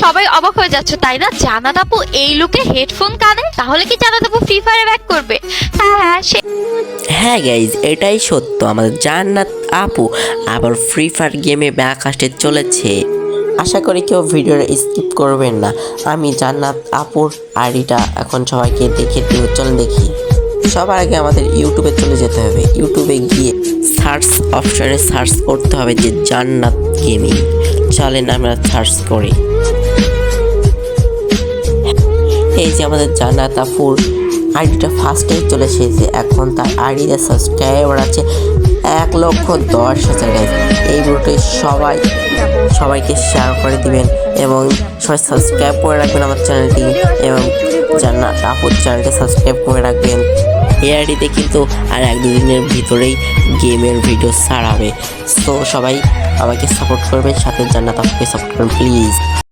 সবাই অবাক হয়ে যাচ্ছে তাই না? জান্নাত আপু এই লুকে হেডফোন কানে, তাহলে কি জান্নাত আপু ফ্রি ফায়ারে ব্যাক করবে? হ্যাঁ সে হ্যাঁ গাইজ, এটাই সত্য, আমাদের জান্নাত আপু আবার ফ্রি ফায়ার গেমে ব্যাক আসতে চলেছে। আশা করি কেউ ভিডিওটা স্কিপ করবেন না। আমি জান্নাত আপুর আইডিটা এখন সবাইকে দেখে দিব, চলেন দেখি। সবার আগে আমাদের ইউটিউবে চলে যেতে হবে। ইউটিউবে গিয়ে সার্চ অপশনে সার্চ করতে হবে যে জান্নাত গেমিং। চলেন আমরা সার্চ করি। এই যে আমাদের জান্নাত আপুর আইডিটা ফার্স্টেই চলে এসেছে। এখন তার আইডিতে সাবস্ক্রাইবার আছে 1,10,000। এই ভিডিওটি সবাইকে শেয়ার করে দিবেন এবং সবাই সাবস্ক্রাইব করে রাখবেন আমার চ্যানেলটি, এবং জান্নাত আপুর চ্যানেলটি সাবস্ক্রাইব করে রাখবেন। এই আইডিতে কিন্তু আর 1-2 দিনের ভিতরেই গেমের ভিডিও ছাড়াবে। তো সবাই আমাকে সাপোর্ট করবেন, সাথে জান্নাত আপুকে সাপোর্ট করবেন প্লিজ।